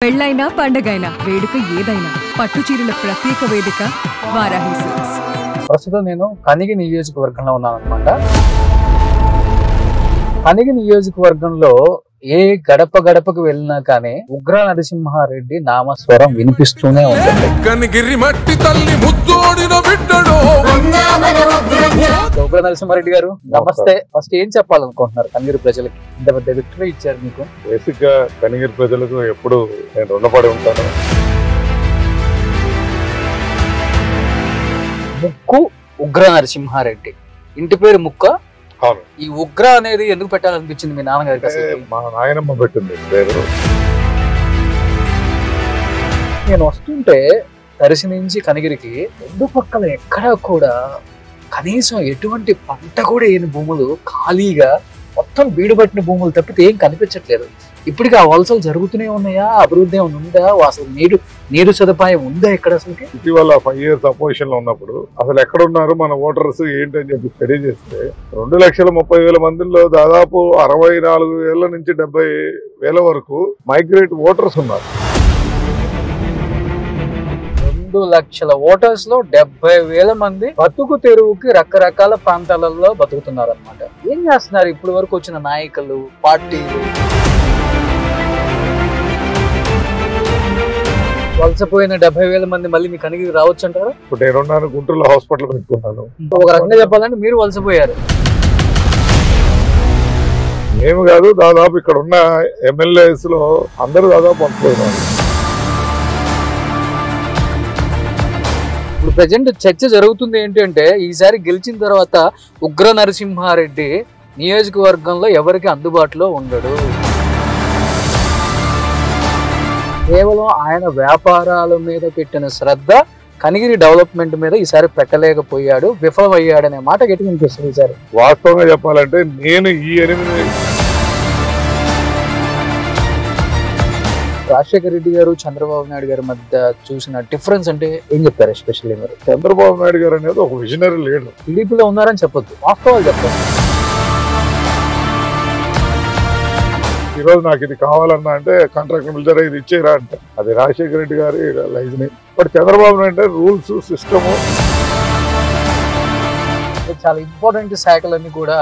పెళ్ళైనా పండగైనా వేడుక ఏదైనా పట్టు చీరల ప్రత్యేక వేదిక వారాహి సిల్క్స్. ప్రస్తుతం నేను కనిగి నియోజకవర్గంలో ఉన్నాను అనమాట. కనిగి నియోజకవర్గంలో ఏ గడప గడపకు వెళ్ళినా కానీ ఉగ్ర నరసింహారెడ్డి నామస్వరం వినిపిస్తూనే ఉంటుంది. ఉగ్ర నరసింహారెడ్డి గారు నమస్తే. ఫస్ట్ ఏం చెప్పాలనుకుంటున్నారు కనిగిరి ప్రజలకి? ఇంత పెద్ద విక్టరీ ఇచ్చారు మీకు. బేసిక్ గా కనిగిరి ప్రజలకు ఎప్పుడు నేను రుణపడి ఉంటాను. ముక్కు ఉగ్ర నరసింహారెడ్డి, ఇంటి పేరు ముక్క. అవును. ఈ ఉగ్ర అనేది ఎందుకు పెట్టాలనిపించింది మీ నాన్నగారికి? మా నాయనమ్మ పెట్టింది పేరు. నేను వస్తుంటే దర్శి నుంచి కనిగిరికి రెండు పక్కల ఎక్కడా కూడా కనీసం ఎటువంటి పంట కూడా ఏని భూములు ఖాళీగా మొత్తం బీడుబట్టిన భూములు తప్పితే ఏం కనిపించట్లేదు. ఇప్పటికీ ఆ వలసలు జరుగుతూనే ఉన్నాయా? అభివృద్ధి ఏమైనా ఉందా? అసలు నీరు సదుపాయం ఉందా ఇక్కడ? అసలు ఇటీవల 5 years అపోజిషన్ లో ఉన్నప్పుడు అసలు ఎక్కడున్నారు మన ఓటర్స్ ఏంటని చెప్పి స్టడీ చేస్తే 2,30,000 మందిలో దాదాపు 64,000 నుంచి 70,000 వరకు మైగ్రేట్ ఓటర్స్ ఉన్నారు. 2 లక్షల ఓటర్స్ లో 70,000 మంది బతుకు తెరువుకి రకరకాల ప్రాంతాలలో బతుకుతున్నారు అనమాట. ఏం చేస్తున్నారు ఇప్పటి వరకు వచ్చిన నాయకులు, పార్టీలు? వలసపోయిన 70,000 మంది మళ్ళీ మీ కనిగిరి రావచ్చు అంటారా? ఇప్పుడు నేనున్నాను గుంటూరులో హాస్పిటల్ పెట్టుకున్నాను. ఒక రకంగా చెప్పాలంటే మీరు వలసపోయారు. మేము కాదు, దాదాపు ఇక్కడ ఉన్న ఎమ్మెల్యేస్ లో అందరూ దాదాపు వలసపోయినారు. ఇప్పుడు ప్రజెంట్ చర్చ జరుగుతుంది ఏంటంటే ఈసారి గెలిచిన తర్వాత ఉగ్ర నరసింహారెడ్డి నియోజకవర్గంలో ఎవరికి అందుబాటులో ఉండడు. కేవలం ఆయన వ్యాపారాల మీద పెట్టిన శ్రద్ధ కనిగిరి డెవలప్మెంట్ మీద ఈసారి పెట్టలేకపోయాడు, విఫలమయ్యాడనే మాట గట్టి వినిపిస్తుంది ఈసారి. వాస్తవంగా చెప్పాలంటే నేను ఈ 8 రాజశేఖర రెడ్డి గారు, చంద్రబాబు నాయుడు గారి మధ్య చూసిన డిఫరెన్స్ అంటే ఏం చెప్తారు? ఎస్పెషల్లీ మీరు చంద్రబాబు నాయుడు గారు అనేది ఒక విజనరీ లీడర్. టీడీపీలో ఉన్నారని చెప్పొద్దు, వాస్తవాలు చెప్పండి. ఈరోజు నాకు ఇది కావాలన్నా అంటే కాంట్రాక్ట్ మిలిటరీ ఇది ఇచ్చేరా అంటే అది రాజశేఖర రెడ్డి గారి లైజ్ని. బట్ చంద్రబాబు నాయుడు అంటే రూల్స్, సిస్టము. చాలా ఇంపార్టెంట్ శాఖలన్నీ కూడా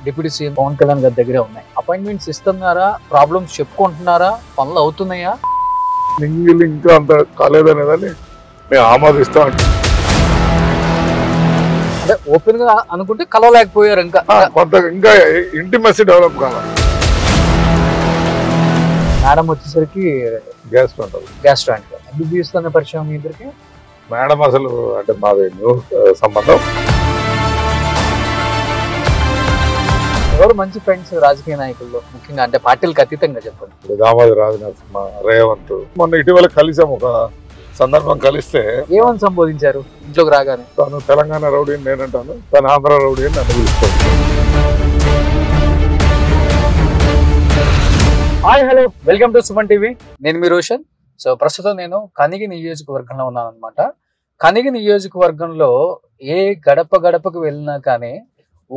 డిప్యూటీ సీఎం పవన్ కళ్యాణ్ గారి దగ్గరే ఉన్నాయి. అపాయింట్మెంట్స్ ఇస్తున్నారా? ప్రాబ్లమ్స్ చెప్పుకుంటున్నారా? పనులు అవుతున్నాయా? లింగిల్ ఇంకా అంత కాలేదనేదాన్ని మేము ఆమోదిస్తాం. అంటే ఓపెన్ గా అనుకుంటే కలవలేకపోయారు. కొంత ఇంకా ఇంటిమసీ డెవలప్ కావాలి. మేడం వచ్చేసరికి గ్యాస్ ఉంటుంది. గ్యాస్ స్టాండ్ ఎంబీబీఎస్ అనే పరిచయం మీ ఇద్దరికి? మేడం అసలు అంటే మాది సంబంధం. ఎవరు మంచి ఫ్రెండ్స్ రాజకీయ నాయకుల్లో, ముఖ్యంగా అంటే పార్టీలకు అతీతంగా చెప్పండి? దామోదర్ రాజనరసింహ, రేవంత్. మొన్న ఇటీవల కలిసాం, ఒక సందర్భం కలిస్తే ఏమని సంబోధించారు ఇంట్లోకి రాగానే? తను తెలంగాణ రౌడీ అని నేనంటాను, తను ఆంధ్ర రౌడీ అని నన్ను పిలుస్తాను. Hi, hello, welcome to Suman TV. నేను మీ రోషన్. సో ప్రస్తుతం నేను కనిగి నియోజకవర్గంలో ఉన్నాను అనమాట. కనిగి నియోజకవర్గంలో ఏ గడప గడపకు వెళ్ళినా కానీ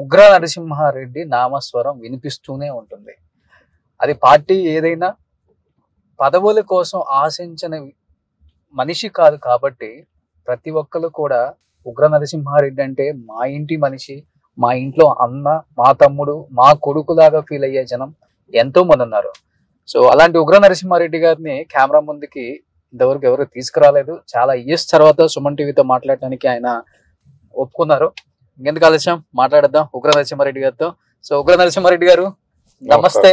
ఉగ్ర నరసింహారెడ్డి నామస్వరం వినిపిస్తూనే ఉంటుంది. అది పార్టీ ఏదైనా పదవుల కోసం ఆశించిన మనిషి కాదు కాబట్టి ప్రతి ఒక్కరు కూడా ఉగ్ర నరసింహారెడ్డి అంటే మా ఇంటి మనిషి, మా ఇంట్లో అన్న, మా తమ్ముడు, మా కొడుకులాగా ఫీల్ అయ్యే జనం ఎంతో మంది ఉన్నారు. సో అలాంటి ఉగ్ర నరసింహారెడ్డి గారిని కెమెరా ముందుకి ఇంతవరకు ఎవరు తీసుకురాలేదు. చాలా ఇయర్స్ తర్వాత సుమన్ టీవీతో మాట్లాడటానికి ఆయన ఒప్పుకున్నారు. ఇంకెందుకు ఆలస్యం, మాట్లాడద్దాం ఉగ్ర నరసింహారెడ్డి గారితో. సో ఉగ్ర నరసింహారెడ్డి గారు నమస్తే.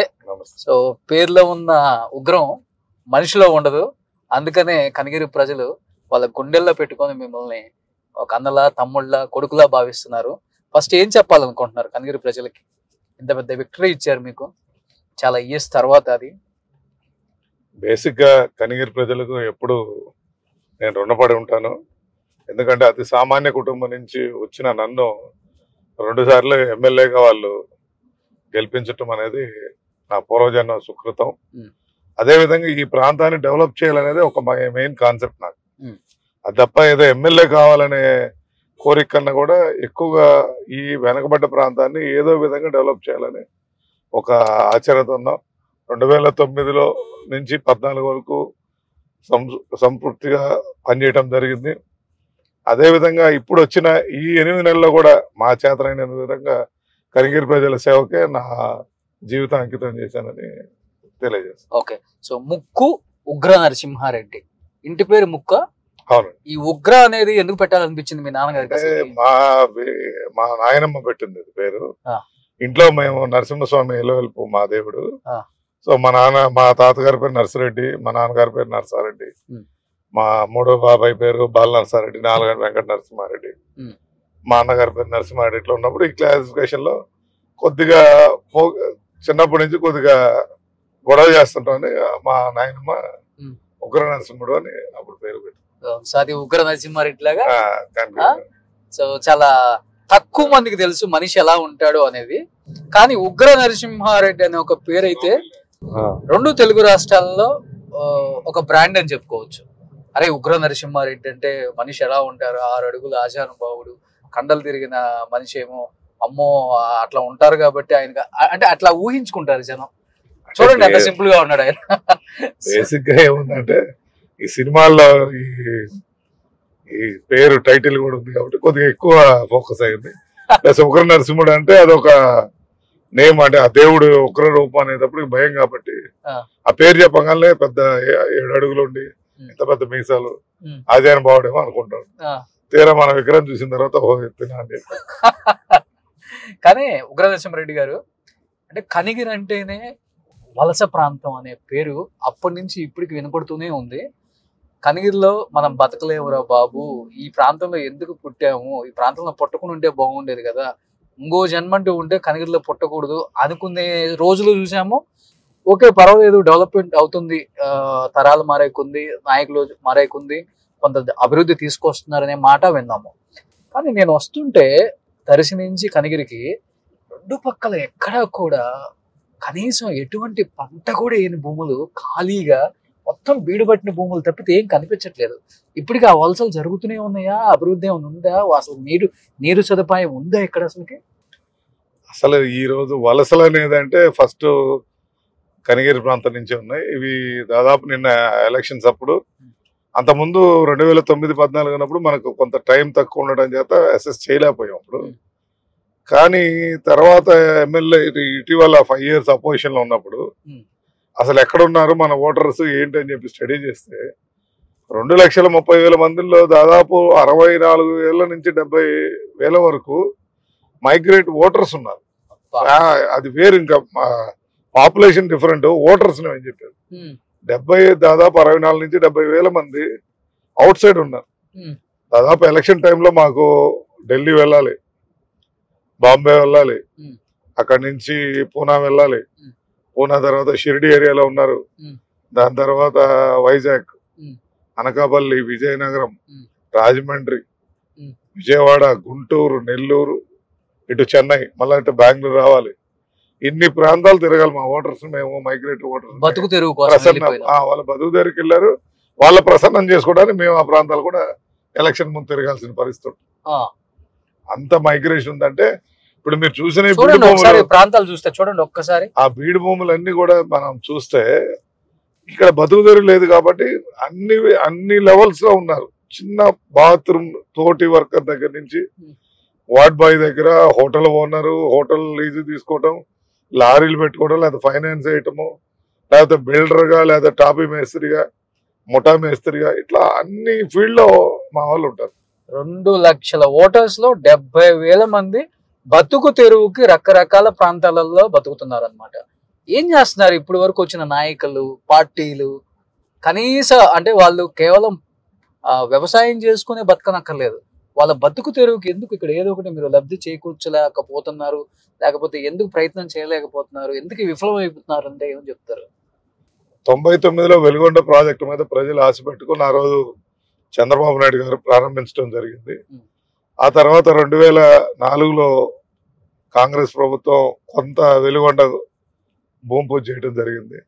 సో పేరులో ఉన్న ఉగ్రం మనిషిలో ఉండదు, అందుకనే కనిగిరి ప్రజలు వాళ్ళ గుండెల్లో పెట్టుకొని మిమ్మల్ని ఒక అన్నలా, తమ్ముళ్ళ, కొడుకులా భావిస్తున్నారు. ఫస్ట్ ఏం చెప్పాలనుకుంటున్నారు కనిగిరి ప్రజలకి? ఇంత పెద్ద విక్టరీ ఇచ్చారు మీకు చాలా ఇయర్స్ తర్వాత. అది బేసిక్ గా కనిగిరి ప్రజలకు ఎప్పుడు నేను రుణపడి ఉంటాను. ఎందుకంటే అతి సామాన్య కుటుంబం నుంచి వచ్చిన నన్ను 2 సార్లు ఎమ్మెల్యేగా వాళ్ళు గెలిపించటం అనేది నా పూర్వజన్మ సుకృతం. అదేవిధంగా ఈ ప్రాంతాన్ని డెవలప్ చేయాలనేది ఒక మెయిన్ కాన్సెప్ట్ నాకు. అది తప్ప ఏదో ఎమ్మెల్యే కావాలనే కోరిక కన్నా కూడా ఎక్కువగా ఈ వెనకబడ్డ ప్రాంతాన్ని ఏదో విధంగా డెవలప్ చేయాలని ఒక ఆచరణతో ఉన్నాం. 2009లో నుంచి 14 వరకు సంతృప్తిగా పనిచేయటం జరిగింది. అదేవిధంగా ఇప్పుడు వచ్చిన ఈ 8 నెలల్లో కూడా మా చేతనైన విధంగా కనిగిరి ప్రజల సేవకే నా జీవితం అంకితం చేశానని తెలియజేస్తాను. ఓకే. సో ముక్కు ఉగ్ర నరసింహారెడ్డి, ఇంటి పేరు ముక్క. అవునండి. ఈ ఉగ్ర అనేది ఎందుకు పెట్టాలనిపించింది మీ నాన్నగారికి? మా నాయనమ్మ పెట్టింది పేరు. ఆ. ఇంట్లో మేము నరసింహస్వామి ఎలువెల్పు మా దేవుడు. ఆ. సో మా తాతగారి పేరు నరసిరెడ్డి, మా నాన్నగారి పేరు నరసారెడ్డి, మా మూడో బాబాయ్ పేరు బాల నరసారెడ్డి, 4 వెంకట నరసింహారెడ్డి, మా అన్నగారి పేరు నరసింహారెడ్డి. ఇట్లా ఉన్నప్పుడు ఈ క్లాసిఫికేషన్ లో కొద్దిగా చిన్నప్పటి నుంచి కొద్దిగా గొడవ చేస్తుంటామని మా నాయనమ్మ ఉగ్ర నరసింహుడు అని అప్పుడు పేరు పెట్టింది. సో అది ఉగ్ర నరసింహారెడ్డి లాగా. సో చాలా తక్కువ మందికి తెలుసు మనిషి ఎలా ఉంటాడు అనేది. కానీ ఉగ్ర నరసింహారెడ్డి అనే ఒక పేరు అయితే 2 తెలుగు రాష్ట్రాల్లో ఒక బ్రాండ్ అని చెప్పుకోవచ్చు. అరే ఉగ్ర నరసింహారెడ్డి అంటే మనిషి ఎలా ఉంటారు, 6 అడుగుల ఆజానుభావుడు, కండలు తిరిగిన మనిషి ఏమో, అమ్మో అట్లా ఉంటారు కాబట్టి ఆయన అంటే అట్లా ఊహించుకుంటారు జనం. చూడండి ఎంత సింపుల్ గా ఉన్నాడు ఆయన. బేసిక్ గా ఏముందంటే ఈ సినిమాల్లో ఈ పేరు టైటిల్ కూడా ఉంది కాబట్టి కొద్దిగా ఎక్కువ ఫోకస్ అయింది. ప్లస్ ఉగ్ర నరసింహుడు అంటే అదొక నేమ్, అంటే ఆ దేవుడు ఉగ్ర రూపం అనేటప్పుడు భయం కాబట్టి ఆ పేరు చెప్పగానే పెద్ద 7 అడుగులు ఉండి ఇంత పెద్ద మీసాలు ఆజానుభావుడేమో అనుకుంటాడు. తీరా మన విగ్రహం చూసిన తర్వాత ఎత్తినా అని చెప్పి. కానీ ఉగ్ర నరసింహారెడ్డి గారు అంటే కనిగిరి అంటేనే వలస ప్రాంతం అనే పేరు అప్పటి నుంచి ఇప్పటికి వినపడుతూనే ఉంది. కనిగిరిలో మనం బతకలేవురా బాబు, ఈ ప్రాంతంలో ఎందుకు పుట్టాము, ఈ ప్రాంతంలో పుట్టకుండా ఉంటే బాగుండేది కదా, ఇంకో జన్మంటూ ఉంటే కనిగిరిలో పుట్టకూడదు అనుకునే రోజులు చూసాము. ఓకే పర్వాలేదు, డెవలప్మెంట్ అవుతుంది, తరాలు మారేకుంది, నాయకులు మారేకుంది, కొంత అభివృద్ధి తీసుకొస్తున్నారనే మాట విన్నాము. కానీ నేను వస్తుంటే దర్శి నుంచి కనిగిరికి 2 పక్కల ఎక్కడా కూడా కనీసం ఎటువంటి పంట కూడా ఏని భూములు ఖాళీగా మొత్తం బీడు పట్టిన భూములు తప్పితే ఏం కనిపించట్లేదు. ఇప్పటికీ ఆ వలసలు జరుగుతూనే ఉన్నాయా, అభివృద్ధి ఏమైనా ఉందా, అసలు నీరు సదుపాయం ఉందా ఇక్కడ అసలుకి? అసలు ఈ రోజు వలసలు అనేది అంటే ఫస్ట్ కనిగిరి ప్రాంతం నుంచి ఉన్నాయి. ఇవి దాదాపు నిన్న ఎలక్షన్స్ అప్పుడు, అంతకుముందు 2009-14 అన్నప్పుడు మనకు కొంత టైం తక్కువ ఉండడం చేత అసెస్ చేయలేకపోయాం అప్పుడు. కానీ తర్వాత ఎమ్మెల్యే ఇటీవల 5 years అపోజిషన్ లో ఉన్నప్పుడు అసలు ఎక్కడున్నారు మన ఓటర్స్ ఏంటి అని చెప్పి స్టడీ చేస్తే 2,30,30,000 మందిలో దాదాపు 64,000 నుంచి 70,000 వరకు మైగ్రేట్ ఓటర్స్ ఉన్నారు. అది వేరు, ఇంకా పాపులేషన్ డిఫరెంట్, ఓటర్స్ అని చెప్పారు. దాదాపు 64 నుంచి 70,000 మంది అవుట్ సైడ్ ఉన్నారు. దాదాపు ఎలక్షన్ టైంలో మాకు ఢిల్లీ వెళ్ళాలి, బాంబే వెళ్ళాలి, అక్కడి నుంచి పూనా వెళ్ళాలి, పూనా తర్వాత షిరిడి ఏరియాలో ఉన్నారు, దాని తర్వాత వైజాగ్, అనకాపల్లి, విజయనగరం, రాజమండ్రి, విజయవాడ, గుంటూరు, నెల్లూరు, ఇటు చెన్నై, మళ్ళీ ఇటు బెంగళూరు రావాలి. ఇన్ని ప్రాంతాలు తిరగాలి మా ఓటర్స్. మేము మైగ్రేట్ ఓటర్స్ బతుకు తెరువు వాళ్ళ బతుకు తెరువుకి వెళ్ళారు. వాళ్ళ ప్రసన్నం చేసుకోవడానికి మేము ఆ ప్రాంతాలు కూడా ఎలక్షన్ ముందు తిరగాల్సిన పరిస్థితి. అంత మైగ్రేషన్ ఉందంటే ఇప్పుడు మీరు చూసిన ప్రాంతాలు చూస్తే చూడండి ఒక్కసారి, ఆ బీడు భూములన్నీ కూడా మనం చూస్తే ఇక్కడ బతుకు తెరువు లేదు కాబట్టి అన్ని లెవెల్స్ లో ఉన్నారు. చిన్న బాత్రూమ్ తోటి వర్కర్ దగ్గర నుంచి వార్డ్ బాయ్ దగ్గర, హోటల్ ఓనరు, హోటల్ లీజు తీసుకోవటం, లారీలు పెట్టుకోవడం, లేదా ఫైనాన్స్ చేయటము, లేకపోతే బిల్డర్ గా, లేదా టాపీ మేస్త్రిగా, ముఠా మేస్త్రిగా, ఇట్లా అన్ని ఫీల్డ్ లో మా వాళ్ళు ఉంటారు. 2 లక్షల ఓటర్స్ లో 70,000 మంది బతుకు తెరువుకి రకరకాల ప్రాంతాలలో బతుకుతున్నారు అనమాట. ఏం చేస్తున్నారు ఇప్పుడు వరకు వచ్చిన నాయకులు, పార్టీలు? కనీస అంటే వాళ్ళు కేవలం వ్యవసాయం చేసుకునే బతకనక్కర్లేదు, వాళ్ళ బతుకు తెరువుకి ఎందుకు ఇక్కడ ఏదో ఒకటి మీరు లబ్ధి చేకూర్చలేకపోతున్నారు, లేకపోతే ఎందుకు ప్రయత్నం చేయలేకపోతున్నారు, ఎందుకు విఫలం అయిపోతున్నారు అంటే ఏమని చెప్తారు? 99లో వెలుగొండ ప్రాజెక్టు మీద ప్రజలు ఆశ పెట్టుకుని ఆ రోజు చంద్రబాబు నాయుడు గారు ప్రారంభించడం జరిగింది. ఆ తర్వాత 2004లో కాంగ్రెస్ ప్రభుత్వం కొంత వెలుగొండ భూమి పూజ చేయడం జరిగింది.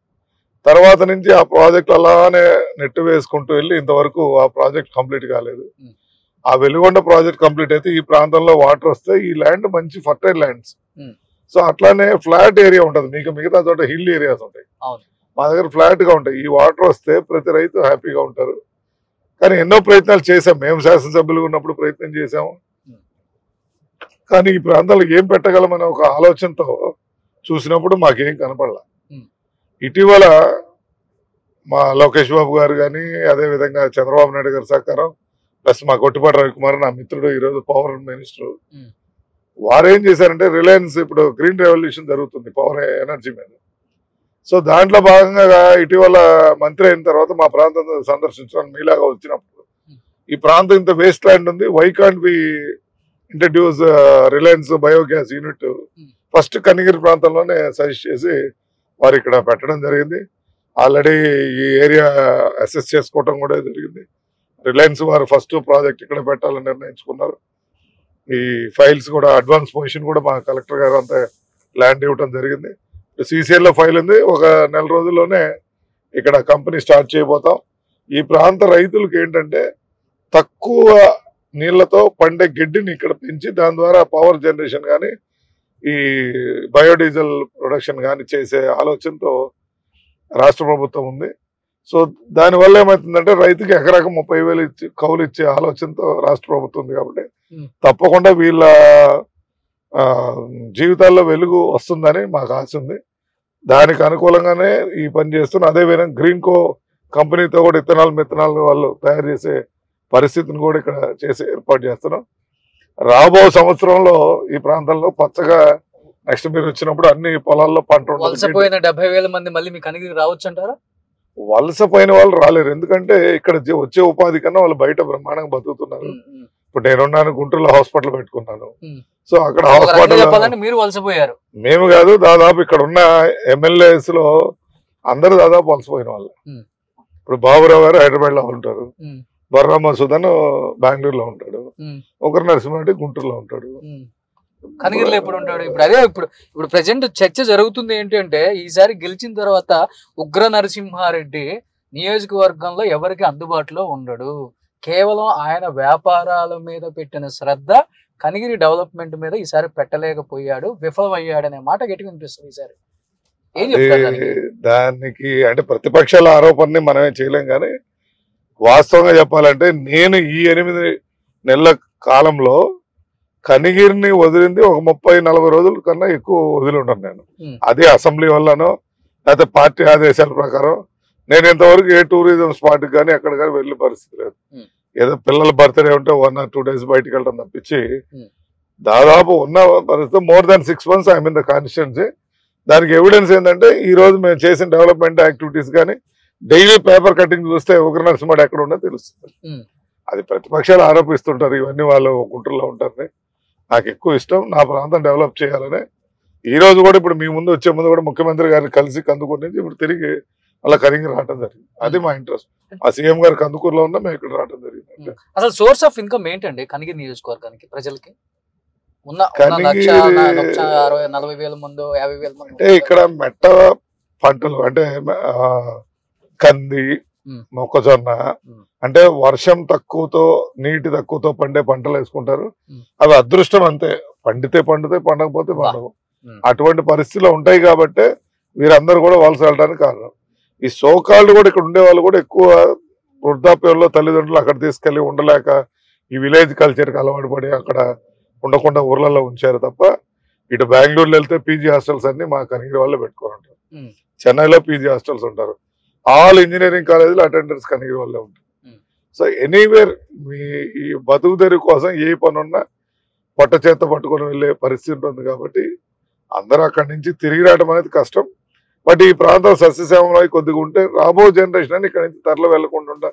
తర్వాత నుంచి ఆ ప్రాజెక్ట్ అలానే నెట్టు వేసుకుంటూ వెళ్ళి ఇంతవరకు ఆ ప్రాజెక్ట్ కంప్లీట్ కాలేదు. ఆ వెలుగొండ ప్రాజెక్ట్ కంప్లీట్ అయితే ఈ ప్రాంతంలో వాటర్ వస్తే ఈ ల్యాండ్ మంచి ఫర్టైల్ ల్యాండ్స్. సో అట్లానే ఫ్లాట్ ఏరియా ఉంటుంది, మీకు మిగతా చోట హిల్ ఏరియాస్ ఉంటాయి. మా దగ్గర ఫ్లాట్గా ఉంటాయి. ఈ వాటర్ వస్తే ప్రతి రైతు హ్యాపీగా ఉంటారు. కానీ ఎన్నో ప్రయత్నాలు చేసాం, మేము శాసనసభ్యులుగా ఉన్నప్పుడు ప్రయత్నం చేసాము. కానీ ఈ ప్రాంతాలకు ఏం పెట్టగలమనే ఒక ఆలోచనతో చూసినప్పుడు మాకేం కనపడలా. ఇటీవల మా లోకేష్ బాబు గారు కానీ, అదేవిధంగా చంద్రబాబు నాయుడు గారి సహకారం, ప్లస్ మా కొట్టిపాటి రవికుమార్ నా మిత్రుడు, ఈరోజు పవర్ మినిస్టర్, వారు ఏం చేశారంటే రిలయన్స్ ఇప్పుడు గ్రీన్ రెవల్యూషన్ జరుగుతుంది పవర్ ఎనర్జీ మీద. సో దాంట్లో భాగంగా ఇటీవల మంత్రి అయిన తర్వాత మా ప్రాంతం సందర్శించడానికి మీలాగా వచ్చినప్పుడు, ఈ ప్రాంతం ఇంత వేస్ట్ ల్యాండ్ ఉంది, why can't be introduce Reliance biogas unit first Kanigiri ప్రాంతంలోనే సజెస్ట్ చేసి వారు ఇక్కడ పెట్టడం జరిగింది. ఆల్రెడీ ఈ ఏరియా అసెస్ చేసుకోవటం కూడా జరిగింది. రిలయన్స్ వారు ఫస్ట్ ప్రాజెక్ట్ ఇక్కడ పెట్టాలని నిర్ణయించుకున్నారు. ఈ ఫైల్స్ కూడా అడ్వాన్స్ పొజిషన్ కూడా మా కలెక్టర్ గారు అంతా ల్యాండ్ ఇవ్వటం జరిగింది. CCL లో ఫైల్ ఉంది. ఒక నెల రోజుల్లోనే ఇక్కడ కంపెనీ స్టార్ట్ చేయబోతాం. ఈ ప్రాంత రైతులకు ఏంటంటే తక్కువ నీళ్లతో పండే గడ్డిని ఇక్కడ పెంచి దాని ద్వారా పవర్ జనరేషన్ కానీ ఈ బయోడీజిల్ ప్రొడక్షన్ కానీ చేసే ఆలోచనతో రాష్ట్ర ప్రభుత్వం ఉంది. సో దానివల్ల ఏమవుతుందంటే రైతుకి ఎకరాకు 30,000 ఇచ్చి కౌలు ఇచ్చే ఆలోచనతో రాష్ట్ర ప్రభుత్వం ఉంది. కాబట్టి తప్పకుండా వీళ్ళ జీవితాల్లో వెలుగు వస్తుందని మాకు ఆశ ఉంది. దానికి అనుకూలంగానే ఈ పని చేస్తున్నాం. అదేవిధంగా గ్రీన్కో కంపెనీతో కూడా మిత్తనాలు వాళ్ళు తయారు చేసే పరిస్థితిని కూడా ఇక్కడ చేసి ఏర్పాటు చేస్తున్నాం. రాబో సంవత్సరంలో ఈ ప్రాంతంలో పచ్చగా నెక్స్ట్ మీరు వచ్చినప్పుడు అన్ని పొలాల్లో పంట వలసపోయిన 70,000 మంది మళ్ళీ మీ కనిగిరి రావచ్చు అంటారా? వలసపోయిన వాళ్ళు రాలేరు, ఎందుకంటే ఇక్కడ వచ్చే ఉపాధి కన్నా వాళ్ళు బయట బ్రహ్మాండంగా బతుకుతున్నారు. ఇప్పుడు నేనున్నాను, గుంటూరులో హాస్పిటల్ పెట్టుకున్నాను. సో అక్కడ హాస్పిటల్ మీరు వలసపోయారు, మేము కాదు, దాదాపు ఇక్కడ ఉన్న MLAs లో అందరూ దాదాపు వలసపోయిన వాళ్ళు. ఇప్పుడు బాబురావు గారు హైదరాబాద్ లో ఉంటారు, బొర్రా మసూదన్ బెంగళూరులో ఉంటాడు, ఒకరు నరసింహారెడ్డి గుంటూరులో ఉంటాడు, కనిగిరిలో ఎప్పుడు ఉంటాడు. ఇప్పుడు అదే ఇప్పుడు ప్రజెంట్ చర్చ జరుగుతుంది ఏంటి అంటే, ఈసారి గెలిచిన తర్వాత ఉగ్ర నరసింహారెడ్డి నియోజకవర్గంలో ఎవరికి అందుబాటులో ఉండడు, కేవలం ఆయన వ్యాపారాల మీద పెట్టిన శ్రద్ధ కనిగిరి డెవలప్మెంట్ మీద ఈసారి పెట్టలేకపోయాడు, విఫలమయ్యాడు అనే మాట గట్టిగా వినిపిస్తుంది. ఈసారి ఏం చెప్తారు దానికి? అంటే ప్రతిపక్షాల ఆరోపణని మనమే చేయలేం, కానీ వాస్తవంగా చెప్పాలంటే నేను ఈ 8 నెలల కాలంలో కనిగిరిని వదిలింది ఒక 30-40 రోజుల కన్నా ఎక్కువ వదిలి ఉంటాను నేను. అదే అసెంబ్లీ వల్లనో లేకపోతే పార్టీ ఆదేశాల ప్రకారం నేను ఇంతవరకు ఏ టూరిజం స్పాట్కి కానీ ఎక్కడ కానీ వెళ్ళే పరిస్థితి లేదు. ఏదో పిల్లల బర్త్డే ఉంటే 1 or 2 days బయటకు వెళ్ళడం తప్పించి దాదాపు ఉన్న పరిస్థితి more than 6 months I mean the constituency. దానికి ఎవిడెన్స్ ఏంటంటే ఈ రోజు మేము చేసిన డెవలప్మెంట్ యాక్టివిటీస్ కానీ డైలీ పేపర్ కటింగ్ చూస్తే ఉగ్ర నరసింహారెడ్డి ఎక్కడ ఉండో తెలుస్తుంది. అది ప్రతిపక్షాలు ఆరోపిస్తుంటారు, ఇవన్నీ వాళ్ళు గుంటూరులో ఉంటారని. నాకు ఎక్కువ ఇష్టం నా ప్రాంతం డెవలప్ చేయాలని. ఈ రోజు కూడా ఇప్పుడు మీ ముందు వచ్చే ముందు కూడా ముఖ్యమంత్రి గారిని కలిసి కందుకూరు నుంచి ఇప్పుడు తిరిగి అలా కనిగిరి రావడం జరిగింది. అది మా ఇంట్రెస్ట్. ఆ సీఎం గారు కందుకూరులో ఉన్నా మేము ఇక్కడ రావడం జరిగింది. అసలు సోర్స్ ఆఫ్ ఇన్కమ్ ఏంటండి కనిగిరి నియోజకవర్గానికి ప్రజలకి? 40,000 మంది 50,000 మంది అంటే ఇక్కడ మెట్ట పంటలు అంటే కంది, మొక్కజొన్న, అంటే వర్షం తక్కువతో నీటి తక్కువతో పండే పంటలు వేసుకుంటారు. అవి అదృష్టం అంతే, పండితే పండకపోతే పండవు. అటువంటి పరిస్థితులు ఉంటాయి కాబట్టి వీరందరూ కూడా వలస వెళ్ళడానికి కారణం. ఈ సోకాళ్ళు కూడా ఇక్కడ ఉండే వాళ్ళు కూడా ఎక్కువ వృద్ధాప్యంలో తల్లిదండ్రులు అక్కడ తీసుకెళ్లి ఉండలేక ఈ విలేజ్ కల్చర్కి అలవాటు పడి అక్కడ ఉండకుండా ఊర్లలో ఉంచారు తప్ప, ఇటు బెంగళూరులో వెళ్తే పీజీ హాస్టల్స్ అన్ని మా కనిగిరి వాళ్ళే పెట్టుకొని ఉంటారు. చెన్నైలో పీజీ హాస్టల్స్ ఉంటారు. ఆల్ ఇంజనీరింగ్ కాలేజీలో అటెండర్స్ కనిగిరి వాళ్ళే ఉంటారు. సో ఎనీవేర్ మీ ఈ బతుకు తెరువు కోసం ఏ పని ఉన్నా పొట్ట చేత పట్టుకొని వెళ్ళే పరిస్థితి ఉంటుంది. కాబట్టి అందరూ అక్కడి నుంచి తిరిగి రావడం అనేది కష్టం. బట్ ఈ ప్రాంతం సస్యశ్యామలో కొద్దిగా ఉంటే రాబో జనరేషన్ అని ఇక్కడ నుంచి తరలి వెళ్లకుండా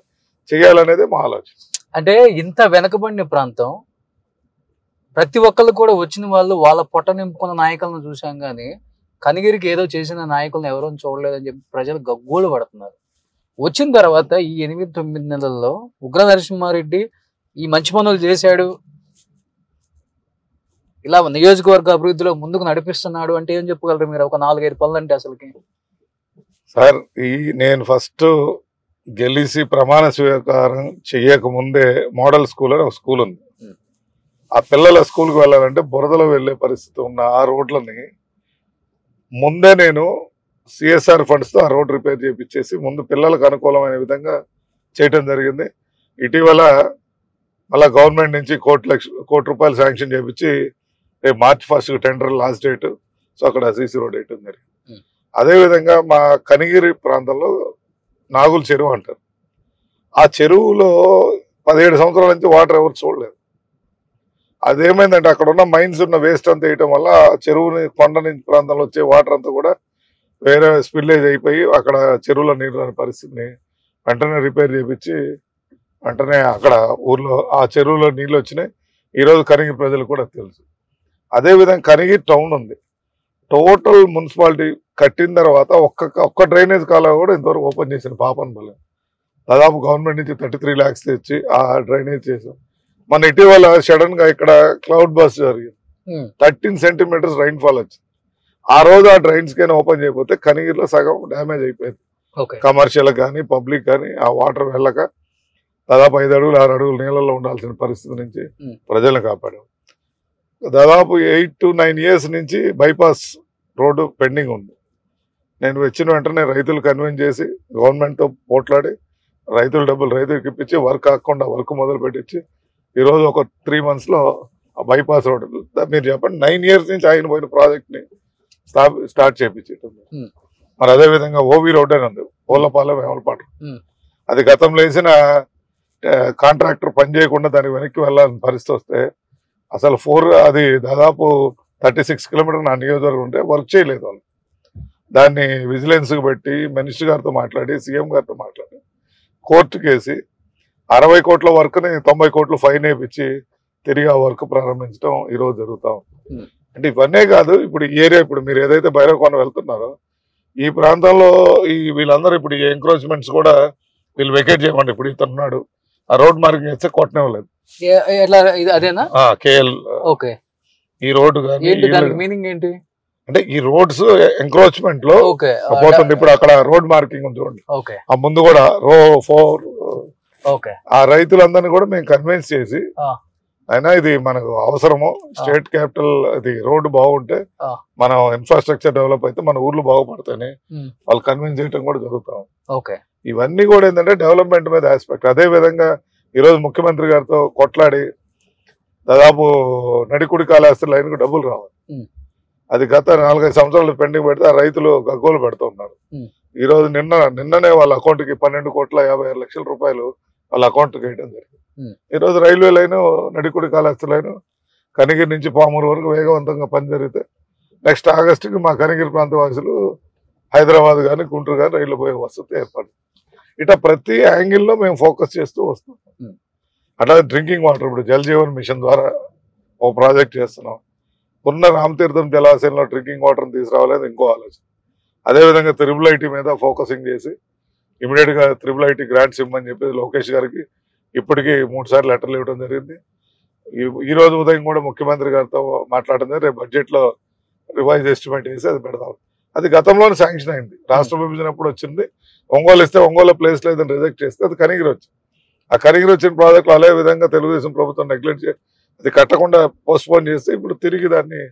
చేయాలనేది మా ఆలోచన. అంటే ఇంత వెనకబడిన ప్రాంతం, ప్రతి ఒక్కళ్ళు కూడా వచ్చిన వాళ్ళు వాళ్ళ పొట్ట నింపుకున్న నాయకులను చూసాం, కానీ కనిగిరికి ఏదో చేసిన నాయకులను ఎవరూ చూడలేదని చెప్పి ప్రజలు గగ్గోలు పడుతున్నారు. వచ్చిన తర్వాత ఈ 8-9 నెలల్లో ఉగ్ర నరసింహారెడ్డి ఈ మంచి పనులు చేశాడు, ఇలా నియోజకవర్గ అభివృద్ధిలో ముందుకు నడిపిస్తున్నాడు అంటే ఏం చెప్పగలరు మీరు? ఒక 4-5 పనులు అంటే అసలుకి సార్, నేను ఫస్ట్ గెలిచి ప్రమాణ స్వీకారం చెయ్యక ముందే మోడల్ స్కూల్ అని ఒక స్కూల్ ఉంది. ఆ పిల్లల స్కూల్కి వెళ్ళాలంటే బురదలో వెళ్ళే పరిస్థితి ఉన్న ఆ రోడ్లని ముందే నేను సిఎస్ఆర్ ఫండ్స్ తో ఆ రోడ్ రిపేర్ చేయించేసి ముందు పిల్లలకు అనుకూలమైన విధంగా చేయటం జరిగింది. ఇటీవల మళ్ళా గవర్నమెంట్ నుంచి కోటి రూపాయలు శాంక్షన్ చేయించి రేపు March 1 tender last date. So అక్కడ సీసీ రోడ్ వేయటం జరిగింది. అదేవిధంగా మా కనిగిరి ప్రాంతంలో నాగుల చెరువు అంటారు. ఆ చెరువులో 17 సంవత్సరాల నుంచి వాటర్ ఎవరు చూడలేదు. అదేమైందంటే అక్కడ ఉన్న మైన్స్ ఉన్న వేస్ట్ అంతా వేయటం వల్ల చెరువుని కొండ నుంచి ప్రాంతంలో వచ్చే వాటర్ అంతా కూడా వేరే స్పిల్లేజ్ అయిపోయి అక్కడ చెరువులో నీరు రాని పరిస్థితిని వెంటనే రిపేర్ చేయించి వెంటనే అక్కడ ఊర్లో ఆ చెరువులో నీళ్ళు వచ్చినాయి. ఈరోజు కనిగిరి ప్రజలు కూడా తెలుసు. అదేవిధంగా కనిగిరి టౌన్ ఉంది. టోటల్ మున్సిపాలిటీ కట్టిన తర్వాత ఒక్క డ్రైనేజ్ కాలువ కూడా ఇంతవరకు ఓపెన్ చేసిన పాపం బలం. దాదాపు గవర్నమెంట్ నుంచి 33 lakhs తెచ్చి ఆ డ్రైనేజ్ చేసాం. మన ఇటీవల సడన్ గా ఇక్కడ క్లౌడ్ బస్ జరిగింది. 13 centimeters రైన్ఫాల్ వచ్చింది. ఆ రోజు ఆ డ్రైన్స్ కైనా ఓపెన్ చేయకపోతే కనిగిరిలో సగం డ్యామేజ్ అయిపోయింది. కమర్షియల్ కానీ పబ్లిక్ కానీ ఆ వాటర్ వెళ్ళక దాదాపు 5 అడుగులు 6 అడుగులు నీళ్ళలో ఉండాల్సిన పరిస్థితి నుంచి ప్రజలను కాపాడాం. దాదాపు 8 to 9 years నుంచి బైపాస్ రోడ్డు పెండింగ్ ఉంది. నేను వచ్చిన వెంటనే రైతులు కన్విన్స్ చేసి గవర్నమెంట్తో పోట్లాడి రైతుల డబ్బులు రైతులకు ఇప్పించి వర్క్ కాకుండా వర్క్ మొదలు పెట్టించి ఈరోజు ఒక 3 months లో ఆ బైపాస్ రోడ్డు మీరు చెప్పండి 9 years నుంచి ఆయన పోయిన ప్రాజెక్ట్ని స్టార్ట్ చేయించేటం. మరి అదేవిధంగా ఓవి రోడ్ అని ఉంది, ఓళ్ళపాలెం వేమలపాటు. అది గతంలో వేసిన కాంట్రాక్టర్ పని చేయకుండా దానికి వెనక్కి వెళ్ళాలని పరిస్థితి వస్తే అసలు అది దాదాపు 36 kilometers నా నియోజకవర్గం ఉంటే వర్క్ చేయలేదు వాళ్ళు. దాన్ని విజిలెన్స్కి పెట్టి మినిస్టర్ గారితో మాట్లాడి సీఎం గారితో మాట్లాడి కోర్టుకు వేసి 60 కోట్ల వర్క్ని 90 కోట్లు ఫైన్ వేయించి తిరిగి ఆ వర్క్ ప్రారంభించడం ఈరోజు జరుగుతాం. అంటే ఇవన్నీ కాదు, ఇప్పుడు ఈ ఏరియా ఇప్పుడు మీరు ఏదైతే భైరవకోన వెళ్తున్నారో ఈ ప్రాంతంలో వీళ్ళందరూ ఇప్పుడు ఈ ఎంక్రోచ్మెంట్స్ కూడా వీళ్ళు వెకేట్ చేయమండి. ఇప్పుడు ఇతనున్నాడు ఆ రోడ్ మార్కింగ్ చేస్తే కొట్టనివ్వలేదు. అదేనా కేఎల్ ఈ రోడ్డు మీనింగ్ ఏంటి అంటే ఈ రోడ్స్ ఎంక్రోచ్మెంట్ లో పోతుంది. ఇప్పుడు అక్కడ రోడ్ మార్కింగ్ ఉంది చూడండి, ఆ ముందు కూడా రో 4 ఆ రైతులందరినీ కూడా మేము కన్విన్స్ చేసి అయినా ఇది మనకు అవసరము, స్టేట్ క్యాపిటల్ ఇది రోడ్డు బాగుంటే మనం ఇన్ఫ్రాస్ట్రక్చర్ డెవలప్ అయితే మన ఊర్లు బాగుపడతాయని వాళ్ళు కన్విన్స్ చేయడం కూడా జరుగుతాం. ఇవన్నీ కూడా ఏంటంటే డెవలప్మెంట్ మీద ఆస్పెక్ట్. అదే విధంగా ఈరోజు ముఖ్యమంత్రి గారితో కొట్లాడి దాదాపు నడికుడి కాళహస్తి లైన్కు డబ్బులు రావాలి. అది గత 4-5 సంవత్సరాలు పెండింగ్ పెడితే ఆ రైతులు గగ్గోలు పెడుతున్నారు. ఈ రోజు నిన్ననే వాళ్ళ అకౌంట్కి 12,56,00,000 రూపాయలు వాళ్ళ అకౌంట్కి వేయడం జరిగింది. ఈరోజు railway line Nadikudi Kalahasti line Kanigiri నుంచి పామూరు వరకు వేగవంతంగా పని జరిగితే నెక్స్ట్ ఆగస్టుకి మా కనిగిరి ప్రాంత వాసులు హైదరాబాద్ కానీ గుంటూరు కానీ రైలు పోయే వసతి ఏర్పడింది. ఇట్లా ప్రతి యాంగిల్లో మేము ఫోకస్ చేస్తూ వస్తాం. అట్లా డ్రింకింగ్ వాటర్ ఇప్పుడు జల్ జీవన్ మిషన్ ద్వారా ఓ ప్రాజెక్ట్ చేస్తున్నాం. ఉన్న రామతీర్థం జలాశయంలో డ్రింకింగ్ వాటర్ని తీసుకురావాలని ఇంకో ఆలోచన. అదేవిధంగా IIIT మీద ఫోకసింగ్ చేసి ఇమీడియట్ గా IIIT గ్రాంట్స్ ఇవ్వమని చెప్పి లోకేష్ గారికి ఇప్పటికీ 3 సార్లు లెటర్లు ఇవ్వడం జరిగింది. ఈ రోజు ఉదయం కూడా ముఖ్యమంత్రి గారితో మాట్లాడింది. రేపు బడ్జెట్ లో రివైజ్ ఎస్టిమేట్ వేసి అది పెడదాం. అది గతంలోనే శాంక్షన్ అయింది, రాష్ట్ర విభజన అప్పుడు వచ్చింది. ఒంగోలు ఇస్తే ఒంగోలు ప్లేస్ లేదని రిజెక్ట్ చేస్తే అది కనిగిరి వచ్చింది. ఆ కనిగిరి వచ్చిన ప్రాజెక్టులు అదే విధంగా తెలుగుదేశం ప్రభుత్వం నెగ్లెక్ట్ చేసి అది కట్టకుండా పోస్ట్పోన్ చేస్తే ఇప్పుడు తిరిగి దాన్ని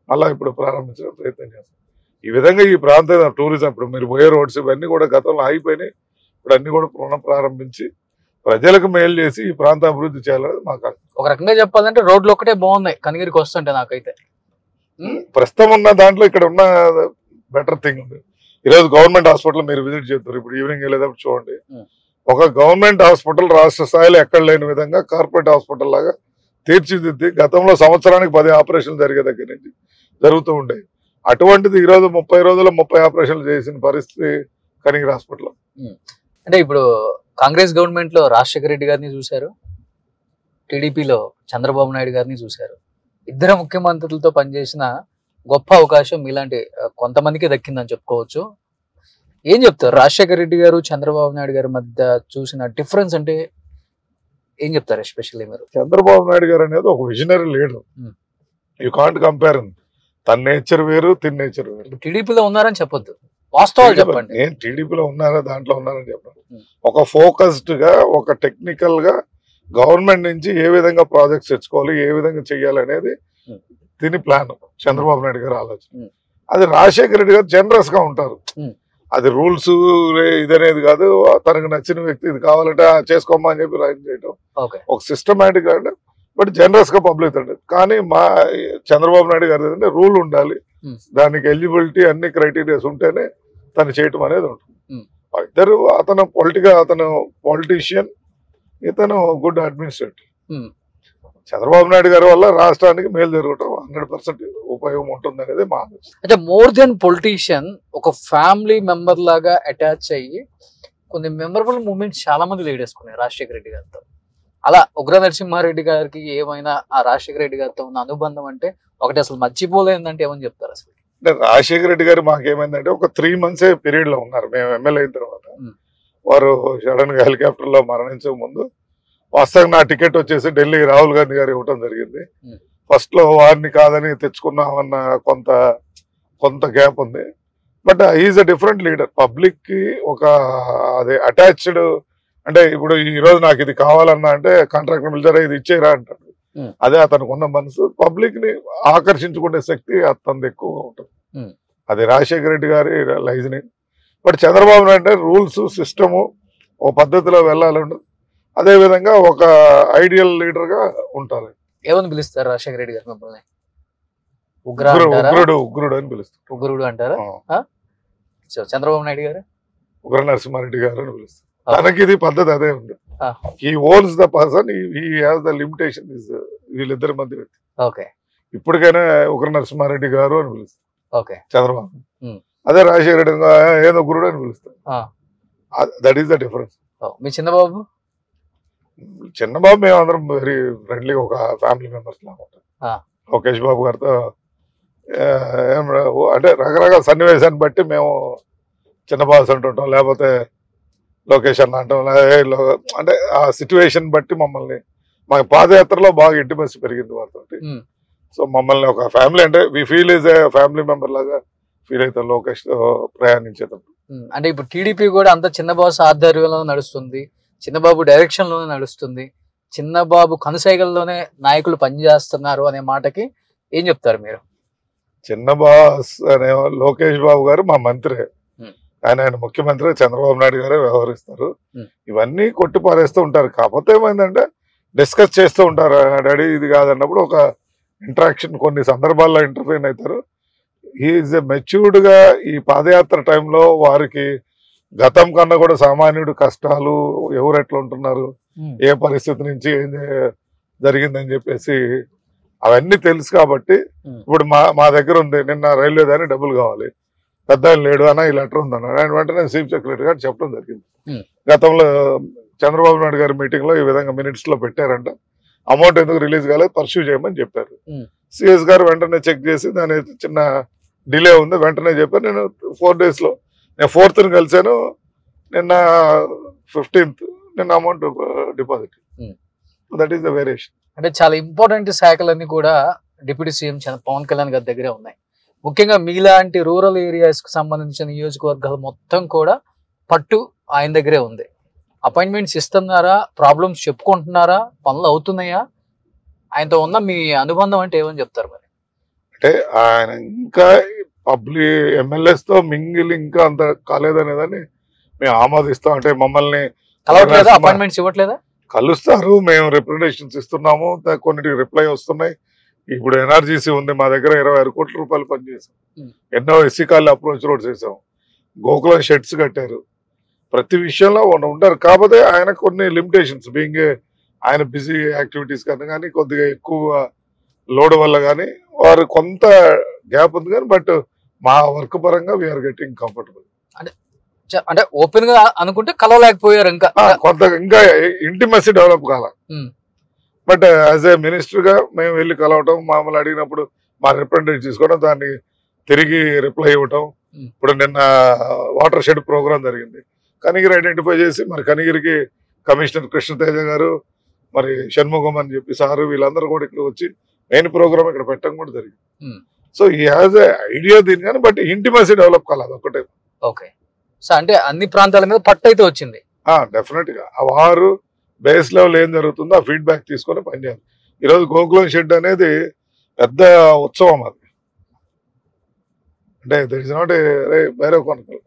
మళ్ళీ ఇప్పుడు ప్రారంభించడం ప్రయత్నం చేస్తాం. ఈ విధంగా ఈ ప్రాంత టూరిజం ఇప్పుడు మీరు పోయే రోడ్స్ ఇవన్నీ కూడా గతంలో ఆగిపోయినాయి. ఇప్పుడు అన్ని కూడా పునః ప్రారంభించి ప్రజలకు మేలు చేసి ఈ ప్రాంత అభివృద్ధి చేయాలని మాకు. ఒక రకంగా చెప్పాలంటే రోడ్లు ఒకటే బాగున్నాయి కనిగిరికి వస్తుంటే నాకైతే. ప్రస్తుతం ఉన్న దాంట్లో ఇక్కడ ఉన్న బెటర్ థింగ్ ఉంది. ఈరోజు గవర్నమెంట్ హాస్పిటల్ మీరు విజిట్ చేస్తారు, ఇప్పుడు ఈవినింగ్ వెళ్ళేటప్పుడు చూడండి. ఒక గవర్నమెంట్ హాస్పిటల్ రాష్ట్ర స్థాయిలో ఎక్కడ లేని విధంగా కార్పొరేట్ హాస్పిటల్ లాగా తీర్చిదిద్ది గతంలో సంవత్సరానికి 10 ఆపరేషన్లు జరిగే దగ్గర నుంచి జరుగుతూ ఉండేవి. అటువంటిది ఈరోజు 30 రోజుల్లో 30 ఆపరేషన్లు చేసిన పరిస్థితి కనిగిరి హాస్పిటల్. అంటే ఇప్పుడు కాంగ్రెస్ గవర్నమెంట్ లో రాజశేఖర రెడ్డి గారిని చూశారు, టీడీపీలో చంద్రబాబు నాయుడు గారిని చూశారు. ఇద్దరు ముఖ్యమంత్రులతో పనిచేసిన గొప్ప అవకాశం ఇలాంటి కొంతమందికి దక్కిందని చెప్పుకోవచ్చు. ఏం చెప్తారు రాజశేఖర రెడ్డి గారు చంద్రబాబు నాయుడు గారి మధ్య చూసిన డిఫరెన్స్ అంటే ఏం చెప్తారు? ఎస్పెషల్లీ మీరు చంద్రబాబు నాయుడు గారు అనేది ఒక visionary leader, you can't compare. తన నేచర్ వేరు, తిన్ నేచర్ వేరు. టీడీపీలో ఉన్నారని చెప్పొద్దు, వాస్తవాలు చెప్పండి. నేను టీడీపీలో ఉన్నారా దాంట్లో ఉన్నారని చెప్పండి. ఒక ఫోకస్డ్ గా ఒక టెక్నికల్ గా గవర్నమెంట్ నుంచి ఏ విధంగా ప్రాజెక్ట్స్ తెచ్చుకోవాలి, ఏ విధంగా చెయ్యాలి అనేది దీని ప్లాన్ చంద్రబాబు నాయుడు గారు ఆలోచన. అది రాజశేఖర రెడ్డి గారు జనరస్ గా ఉంటారు. Hmm. అది రూల్స్ ఇదనేది కాదు, తనకు నచ్చిన వ్యక్తి ఇది కావాలంటే చేసుకోమా అని చెప్పి రైట్ చేయడం ఓకే ఒక సిస్టమేటిక్ అంటే, బట్ జనరస్ గా పబ్లిక్ అంటే. కానీ మా చంద్రబాబు నాయుడు గారు ఏంటంటే రూల్ ఉండాలి, Hmm. దానికి ఎలిజిబిలిటీ అన్ని క్రైటీరియాస్ ఉంటేనే తను చేయటం అనేది ఉంటుంది. Hmm. ఇద్దరు అతను అతను పొలిటీషియన్, ఇతను good administrator. Hmm. Chandrababu Naidu గారి వల్ల రాష్ట్రానికి మేలు జరగటం 100% ఉపయోగం ఉంటుంది అనేది మా ఆలోచన. అంటే మోర్ దెన్ పొలిటీషియన్, ఒక ఫ్యామిలీ మెంబర్ లాగా అటాచ్ అయ్యి కొన్ని మెమరబుల్ మూమెంట్స్ చాలా మంది లీడేసుకున్నారు రాజశేఖర రెడ్డి గారితో. అలా ఉగ్ర నరసింహారెడ్డి గారికి ఏమైనా ఆ రాజశేఖర రెడ్డి గారితో ఉన్న అనుబంధం అంటే ఒకటి అసలు మర్చిపోలేదంటే ఏమని చెప్తారు అసలు? అంటే రాజశేఖర రెడ్డి గారు మాకేమైందంటే ఒక 3 months పీరియడ్ లో ఉన్నారు మేము ఎమ్మెల్యే అయిన తర్వాత. వారు సడన్ గా హెలికాప్టర్ లో మరణించక ముందు వాస్తవంగా నా టికెట్ వచ్చేసి ఢిల్లీ రాహుల్ గాంధీ గారు ఇవ్వటం జరిగింది. ఫస్ట్ లో వారిని కాదని తెచ్చుకున్నామన్న కొంత గ్యాప్ ఉంది. But is a different leader. Public కి ఒక అదే అటాచ్డ్, అంటే ఇప్పుడు ఈ రోజు నాకు ఇది కావాలన్నా అంటే కాంట్రాక్టర్ పిలిచారా ఇది ఇచ్చేరా అంటాడు. అదే అతనికి ఉన్న మనసు, పబ్లిక్ ని ఆకర్షించుకునే శక్తి అతను ఎక్కువగా ఉంటుంది. అది రాజశేఖర రెడ్డి గారి లైజ్ని. బట్ చంద్రబాబు నాయుడు అంటే రూల్స్ సిస్టము ఓ పద్ధతిలో వెళ్ళాలంటే అదే విధంగా ఒక ఐడియల్ లీడర్ గా ఉంటారు. ఏమని పిలుస్తారు రాజశేఖర రెడ్డి గారు మిమ్మల్ని? ఉగ్రుడు అని పిలుస్తారు. ఉగ్రుడు అంటారా? చంద్రబాబు నాయుడు గారు ఉగ్ర నరసింహారెడ్డి గారు అని పిలుస్తారు. తనకి ఇది పద్ధతి అదే ఉంది. He owns the person, he has the limitation వీళ్ళిద్దరి మధ్య వ్యక్తి. ఓకే, ఇప్పటికైనా ఉగ్ర నరసింహారెడ్డి గారు అని పిలుస్తారు. ఓకే, చంద్రబాబు అదే రాజశేఖర రెడ్డి ఏదో గురుడు అని పిలుస్తారు. That is the difference. మీ చిన్నబాబు? చిన్నబాబు మేమందరం వెరీ ఫ్రెండ్లీ, ఒక ఫ్యామిలీ మెంబర్స్ లాగా ఉంటాం. లోకేష్ బాబు గారితో అంటే రకరకాల సన్నివేశాన్ని బట్టి మేము చిన్నబాబు అంటుంటాం, లేకపోతే లోకేష్ అన్న అంటాం. అంటే ఆ సిచ్యువేషన్ బట్టి మమ్మల్ని, మా పాదయాత్రలో బాగా ఇంటిమసీ పెరిగింది వారితో. సో మమ్మల్ని ఒక ఫ్యామిలీ, అంటే we feel is a family member లాగా ఫీల్ అవుతాం లోకేష్ తో ప్రయాణించేటప్పుడు. అంటే ఇప్పుడు టీడీపీ కూడా అంత చిన్నబాబు ఆధ్వర్యంలో నడుస్తుంది, చిన్నబాబు డైరెక్షన్ లోనే నడుస్తుంది, చిన్నబాబు కనుసైగల్లోనే నాయకులు పనిచేస్తున్నారు అనే మాటకి ఏం చెప్తారు మీరు? చిన్నబాస్ అనే లోకేష్ బాబు గారు మా మంత్రి, ఆయన ముఖ్యమంత్రి, చంద్రబాబు నాయుడు గారే వ్యవహరిస్తారు. ఇవన్నీ కొట్టి పారేస్తూ ఉంటారు. కాకపోతే ఏమైందంటే డిస్కస్ చేస్తూ ఉంటారు. డాడీ ఇది కాదన్నప్పుడు ఒక ఇంటరాక్షన్, కొన్ని సందర్భాల్లో ఇంటర్ఫీన్ అవుతారు. ఈజ్ మెచ్యూర్డ్ గా ఈ పాదయాత్ర టైంలో వారికి గతం కన్నా కూడా సామాన్యుడు కష్టాలు, ఎవరు ఎట్లా ఉంటున్నారు, ఏ పరిస్థితి నుంచి ఏం జరిగిందని చెప్పేసి అవన్నీ తెలుసు. కాబట్టి ఇప్పుడు మా దగ్గర ఉంది, నిన్న రైల్వే దానికి డబ్బులు కావాలి, పెద్ద ఆయన లేడు అన్న ఈ లెటర్ ఉందన్నాడు. ఆయన వెంటనే చీఫ్ సెక్రటరీ గారు చెప్పడం జరిగింది. గతంలో చంద్రబాబు నాయుడు గారి మీటింగ్ లో ఈ విధంగా మినిట్స్ లో పెట్టారంట, అమౌంట్ ఎందుకు రిలీజ్ కాలేదు పర్స్యూ చేయమని చెప్పారు. సిఎస్ గారు వెంటనే చెక్ చేసి దాని చిన్న డిలే ఉంది, వెంటనే చెప్పారు. నేను 4 days లో, నేను 4th కలిసాను, నిన్న 15th నిన్న amount deposit. That is the variation. అంటే చాలా ఇంపార్టెంట్ శాఖలన్నీ కూడా డిప్యూటీ సీఎం పవన్ కళ్యాణ్ గారి దగ్గరే ఉన్నాయి. ముఖ్యంగా మీలాంటి రూరల్ ఏరియాస్ కు సంబంధించిన నియోజకవర్గాలు మొత్తం కూడా పట్టు ఆయన దగ్గరే ఉంది. అపాయింట్మెంట్స్ ఇస్తున్నారా, ప్రాబ్లమ్స్ చెప్పుకుంటున్నారా, పనులు అవుతున్నాయా? ఆయనతో ఉన్న మీ అనుబంధం అంటే ఏమని చెప్తారు మరి? అంటే ఆయన ఇంకా పబ్లిక్ ఎమ్మెల్యేస్ తో మింగిల్ ఇంకా అంత కాలేదనేదని మేము ఆమోదిస్తాం. అంటే మమ్మల్ని కలవట్లేదా, అపాయింట్మెంట్స్ ఇవ్వట్లేదా? కలుస్తారు, మేము రిప్రజెంటేషన్స్ ఇస్తున్నాము, కొన్నిటికి రిప్లై వస్తున్నాయి. ఇప్పుడు ఎన్ఆర్జీసీ ఉంది మా దగ్గర, 26 కోట్ల రూపాయలు పనిచేసాం. ఎన్నో ఎస్సీ కాలనీ అప్రోచ్ రోడ్స్ వేసాం, గోకులం షెడ్స్ కట్టారు, ప్రతి విషయంలో ఉంటారు. కాకపోతే ఆయన కొన్ని లిమిటేషన్స్, బీయింగ్ ఆయన బిజీ యాక్టివిటీస్ కానీ కొద్దిగా ఎక్కువ లోడ్ వల్ల కానీ వారు కొంత గ్యాప్ ఉంది. కానీ బట్ మా వర్క్ పరంగా వీఆర్ గెటింగ్ కంఫర్టబుల్. అంటే ఓపెన్ గా అనుకుంటే కలవలేకపోయారు, ఇంకా కొంత ఇంకా ఇంటిమసీ డెవలప్ కాల. బట్ యాజ్ ఏ మినిస్టర్ గా మేము వెళ్ళి కలవటం, మామూలు అడిగినప్పుడు మా రిప్రజెంటేటివ్ తీసుకోవడం, దాన్ని తిరిగి రిప్లై ఇవ్వటం. ఇప్పుడు నిన్న వాటర్ షెడ్ ప్రోగ్రామ్ జరిగింది, కనిగిరి ఐడెంటిఫై చేసి మరి కనిగిరికి కమిషనర్ కృష్ణతేజ గారు, మరి షణ్ముఖం అని చెప్పి సారు, వీళ్ళందరూ కూడా ఇక్కడ వచ్చి మెయిన్ ప్రోగ్రామ్ ఇక్కడ పెట్టడం కూడా జరిగింది. సో ఈ హ్యాజ్ ఏ ఐడియా దీని, కానీ బట్ ఇంటిమసీ డెవలప్ కాలేదు ఒకటే. ఓకే, సో అంటే అన్ని ప్రాంతాల మీద పట్టు అయితే వచ్చింది. డెఫినెట్ గా వారు బేస్ లెవెల్ ఏం జరుగుతుందో ఆ ఫీడ్బ్యాక్ తీసుకొని పనిచేయాలి. ఈరోజు గోకులం షెడ్ అనేది పెద్ద ఉత్సవం. అది అంటే దర్ ఇస్ నాట్ వేరే కొనుక్కలు.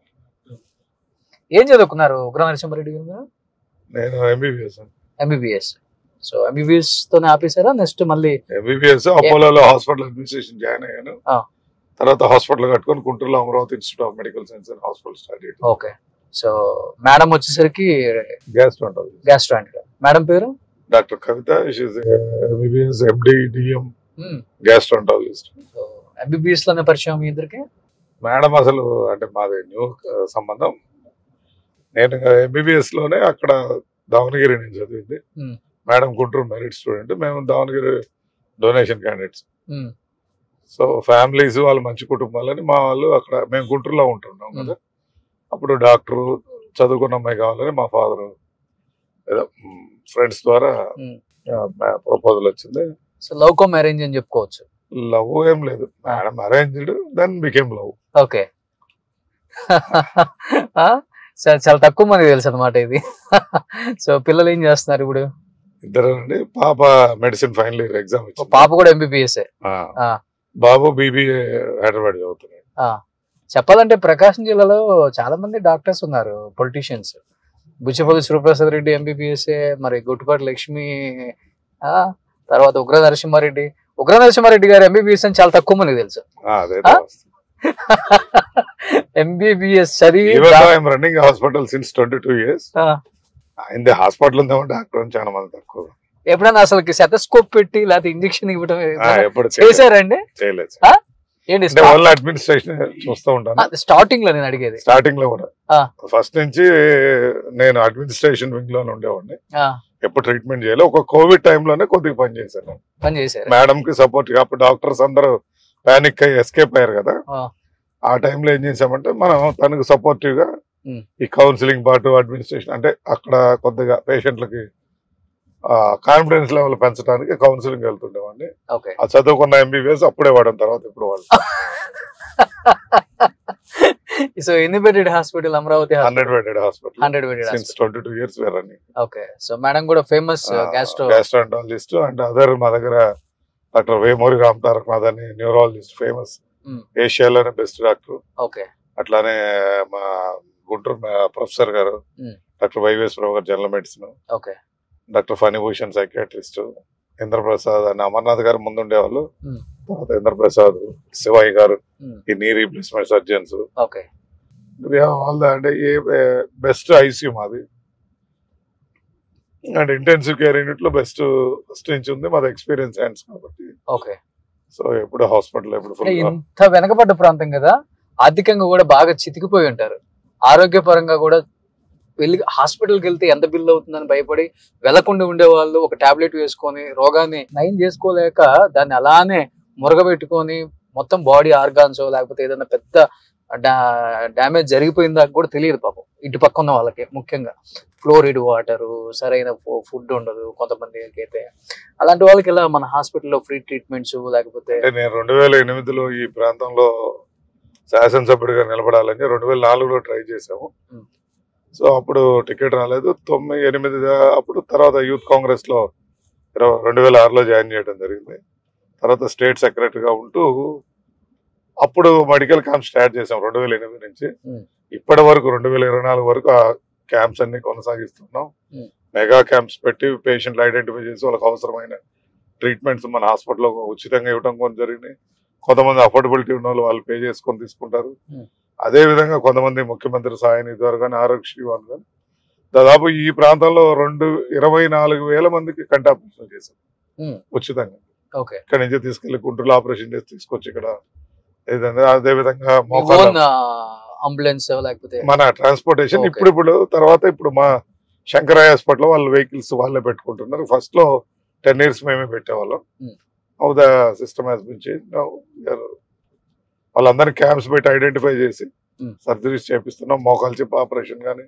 ఏం చదువుకున్నారు ఉగ్ర నరసింహారెడ్డి గారు మీరు? నేను ఎంబీబీఎస్ ఎంబీబీఎస్. సో ఎంబీబీఎస్ తోనే ఆపేసారా? నెక్స్ట్ మళ్ళీ ఎంబీబీఎస్ అపోలోలో హాస్పిటల్ అడ్మినిస్ట్రేషన్ జాయిన్ అయ్యాను. తర్వాత హాస్పిటల్ కట్టుకొని గుంటూరులో Amaravati institute of medical science and hospital start చేయడం. ఓకే. సో మేడం వచ్చేసరికి గ్యాస్ట్రాంట్. మేడం పేరు doctor Kavitha. MBBS MD DM gastroenterologist. So MBBS లోనే పరిచయం మీ ఇద్దరికి? మేడం అసలు అంటే మాది న్యూ సంబంధం. నేను ఎంబీబీఎస్ లోనే అక్కడ దావణగిరి నేను చదివింది. మేడం గుంటూరు మెరిట్ స్టూడెంట్, మేము Davanagere donation candidates. So families వాళ్ళు మంచి కుటుంబాలని మా వాళ్ళు అక్కడ మేము గుంటూరులో ఉంటున్నాం కదా. అప్పుడు డాక్టర్ చదువుకున్న అమ్మాయి కావాలని మా ఫాదర్ ఏదో ఫ్రెండ్స్ ద్వారా ప్రపోజల్ వచ్చింది. సో లవ్ కమ్ అరేంజ్ అని చెప్పుకోవచ్చు. లవ్ ఏం లేదు, madam arranged, then became love. Okay. చాలా తక్కువ మంది తెలుసు అనమాట ఇది. సో పిల్లలు ఏం చేస్తున్నారు ఇప్పుడు? ఇద్దరు అండి. పాప మెడిసిన్ ఫైనల్ ఇయర్ ఎగ్జామ్ ఇచ్చింది. పాప కూడా ఎంబీబీఎస్. బాబు బీబీఏ హైదరాబాద్ చదువుతున్నాడు. చెప్పాలంటే ప్రకాశం జిల్లాలో చాలా మంది డాక్టర్స్ ఉన్నారు, పొలిటీషియన్స్. బుచ్చిపల్లి శివప్రసాద్ రెడ్డి ఎంబీబీఎస్, మరి గుట్టుపాటి లక్ష్మి, తర్వాత ఉగ్ర నరసింహారెడ్డి గారు ఎంబీబీఎస్ అని చాలా తక్కువ మంది తెలుసు. ఎంబీబీఎస్ చదివి రన్నింగ్ హాస్పిటల్ సిన్స్ 22 years. ఆయన హాస్పిటల్ ఉందేమో డాక్టర్ అని చాలా మంది తక్కువ. ఎప్పుడైనా అసలు సెటస్కోప్ పెట్టి లేకపోతే ఇంజక్షన్ ఇవ్వడం ఎప్పుడు చేశారండి? చేయలేదు. ఏంటి అడ్మినిస్ట్రేషన్ చూస్తూ ఉంటాను. స్టార్టింగ్ లో నేను అడిగేది. స్టార్టింగ్ లో కూడా ఫస్ట్ నుంచి నేను అడ్మినిస్ట్రేషన్ వింగ్ లోనే ఉండేవాడిని. ఎప్పుడు ట్రీట్మెంట్ చేయాలి. ఒక కోవిడ్ టైంలోనే కొద్దిగా పనిచేశాను. మేడం కి సపోర్ట్ గా. అప్పుడు డాక్టర్స్ అందరూ పానిక్ అయ్యి ఎస్కేప్ అయ్యారు కదా. ఆ టైంలో ఏం చేసామంటే మనం తనకు సపోర్టివ్ గా ఈ కౌన్సిలింగ్ పాటు అడ్మినిస్ట్రేషన్ అంటే అక్కడ కొద్దిగా పేషెంట్లకి కాన్ఫిడెన్స్ లెవెల్ పెంచడానికి కౌన్సిలింగ్ వెళ్తుండేవాడిని. ఆ చదువుకున్న ఎంబీబీఎస్ అప్పుడే వాడడం, తర్వాత ఇప్పుడు వాడు. సో ఎన్ని bedded hospital? Amaravati 100 bedded hospital. 100 bedded since 22 years we are running. Okay. So madam కూడా ఫేమస్ గ్యాస్ట్రాంటాలజిస్ట్. అండ్ అదర్ మా దగ్గర డాక్టర్ వేమూరి రామ్ తారక్ నాథ్ అని న్యూరాలజిస్ట్, ఫేమస్, ఏషియాలోనే బెస్ట్ డాక్టర్. ఓకే. అట్లానే మా గుంటూరు ప్రొఫెసర్ గారు డాక్టర్ వైవేశ్వరరావు గారు general medicine. Okay. Doctor Phanibhushan psychiatrist. Indraprasad అని అమర్నాథ్ గారు ముందు ఉండేవాళ్ళు. తర్వాత ఇంద్రప్రసాద్, శివాయి గారు ఈ నీ రీప్లేస్మెంట్ సర్జన్స్. ఓకే. అంటే బెస్ట్ ఐసీయూ మాది. అండ్ ఇంటెన్సివ్ కేర్ యూనిట్ లో బెస్ట్ ఫస్ట్ నుంచి ఉంది మాది, ఎక్స్పీరియన్స్ హ్యాండ్స్ కాబట్టి. ఓకే. సో ఎప్పుడు హాస్పిటల్ ఎప్పుడు ఇంత వెనకబడ్డ ప్రాంతం కదా, ఆర్థికంగా కూడా బాగా చితికిపోయి ఉంటారు. ఆరోగ్యపరంగా కూడా వెళ్ళి హాస్పిటల్కి వెళ్తే ఎంత బిల్ అవుతుందని భయపడి వెళ్లకుండా ఉండేవాళ్ళు. ఒక టాబ్లెట్ వేసుకొని రోగాన్ని నయం చేసుకోలేక దాన్ని అలానే మురగబెట్టుకొని మొత్తం బాడీ ఆర్గాన్స్ లేకపోతే ఏదైనా పెద్ద డ్యామేజ్ జరిగిపోయిందా కూడా తెలియదు పాపం ఇటు పక్క ఉన్న వాళ్ళకి. ముఖ్యంగా ఫ్లోరిడ్ వాటర్, సరైన ఫుడ్ ఉండదు కొంతమందికి అయితే. అలాంటి వాళ్ళకి ఇలా మన హాస్పిటల్లో ఫ్రీ ట్రీట్మెంట్స్ లేకపోతే. నేను 2008లో ఈ ప్రాంతంలో శాసనసభ్యుడిగా నిలబడాలని 2004లో ట్రై చేసాము. సో అప్పుడు టికెట్ రాలేదు. 9-8 అప్పుడు తర్వాత యూత్ కాంగ్రెస్ లో 2006లో జాయిన్ చేయడం జరిగింది. తర్వాత స్టేట్ సెక్రటరీగా ఉంటూ అప్పుడు మెడికల్ క్యాంప్ స్టార్ట్ చేసాం 2008 నుంచి ఇప్పటి వరకు 2024 వరకు ఆ క్యాంప్స్ అన్ని కొనసాగిస్తున్నాం. మెగా క్యాంప్స్ పెట్టి పేషెంట్లు ఐడెంటిఫై చేసి వాళ్ళకి అవసరమైన ట్రీట్మెంట్స్ మన హాస్పిటల్లో ఉచితంగా ఇవ్వడం కొంచెం జరిగింది. కొంతమంది అఫోర్డబిలిటీ ఉన్న వాళ్ళు పే చేసుకొని తీసుకుంటారు. అదే విధంగా కొంతమంది ముఖ్యమంత్రి సహాయ నిధి ద్వారా కానీ ఆరోగ్యశ్రీ వాళ్ళు కానీ దాదాపు ఈ ప్రాంతంలో 24,000 మందికి కంటి ఆపరేషన్ చేశాం ఉచితంగా. ఇక్కడ నుంచి తీసుకెళ్లి గుంటూరులో ఆపరేషన్ చేసి తీసుకొచ్చి ఇక్కడ అదే విధంగా అంబులెన్స్ లేకపోతే మన ట్రాన్స్పోర్టేషన్ ఇప్పుడు తర్వాత ఇప్పుడు మా శంకరయ్య హాస్పిటల్ వాళ్ళు వెహికల్స్ వాళ్ళే పెట్టుకుంటున్నారు. ఫస్ట్ లో 10 years మేమే పెట్టేవాళ్ళం. How the system has been changed now. వాళ్ళందరినీ క్యాంప్స్ పెట్టి ఐడెంటిఫై చేసి సర్జరీస్ చేపిస్తున్నాం. మోకాలు చిప్ ఆపరేషన్ కానీ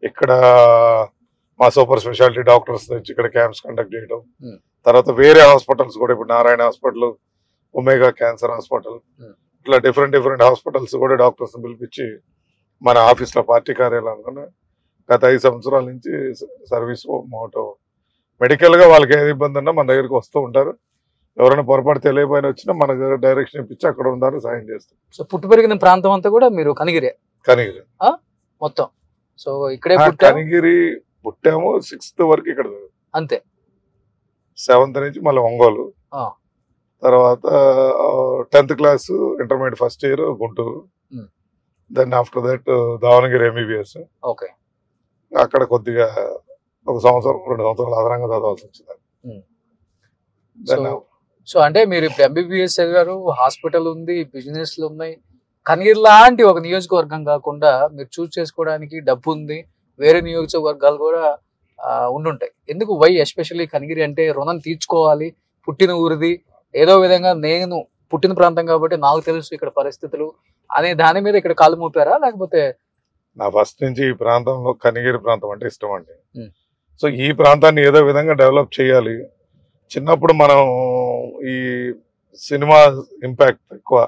ఇక్కడ మా సూపర్ స్పెషాలిటీ డాక్టర్స్ నుంచి ఇక్కడ క్యాంప్స్ కండక్ట్ చేయడం. తర్వాత వేరే హాస్పిటల్స్ కూడా ఇప్పుడు Narayana hospital, omega cancer hospital, ఇట్లా డిఫరెంట్ హాస్పిటల్స్ కూడా డాక్టర్స్ పిలిపించి మన ఆఫీస్లో పార్టీ కార్యాలయంలో గత 5 సంవత్సరాల నుంచి సర్వీస్ మోటో మెడికల్ గా వాళ్ళకి ఏది ఇబ్బంది ఉన్నా మన దగ్గరికి వస్తూ ఉంటారు. ఎవరైనా పొరపాటు తెలియపోయిన వచ్చినా మనకు డైరెక్షన్ ఇప్పించి అక్కడ ఉందని సాయం చేస్తాం. సో పుట్టి పెరిగిన ప్రాంతం అంతా కూడా మీరు కనిగిరే కనిగిరి మొత్తం? సో ఇక్కడే కనిగిరి పుట్టాము, 6th వరకు ఇక్కడ అంతే. 7th నుంచి మళ్ళీ ఒంగోలు, తర్వాత 10th class intermediate first year Guntur, then after that Davanagere MBBS. Okay. అక్కడ కొద్దిగా 1 సంవత్సరం 2 సంవత్సరాలు అదనంగా చదవాల్సి వచ్చింది. సో అంటే మీరు ఇప్పుడు MBBS చదివారు, హాస్పిటల్ ఉంది, బిజినెస్లు ఉన్నాయి. కనిగిరి లాంటి ఒక నియోజకవర్గం కాకుండా మీరు చూస్ చేసుకోవడానికి డబ్బు ఉంది, వేరే నియోజకవర్గాలు కూడా ఉండుంటాయి. ఎందుకు వై ఎస్పెషల్లీ కనిగిరి అంటే రుణం తీర్చుకోవాలి, పుట్టిన ఊరిది, ఏదో విధంగా నేను పుట్టిన ప్రాంతం కాబట్టి నాకు తెలుసు ఇక్కడ పరిస్థితులు అనే దాని మీద ఇక్కడ కాలు మోపారా, లేకపోతే? నా ఫస్ట్ నుంచి ఈ ప్రాంతంలో కనిగిరి ప్రాంతం అంటే ఇష్టం అండి. సో ఈ ప్రాంతాన్ని ఏదో విధంగా డెవలప్ చేయాలి. చిన్నప్పుడు మనం ఈ సినిమా ఇంపాక్ట్ ఎక్కువ,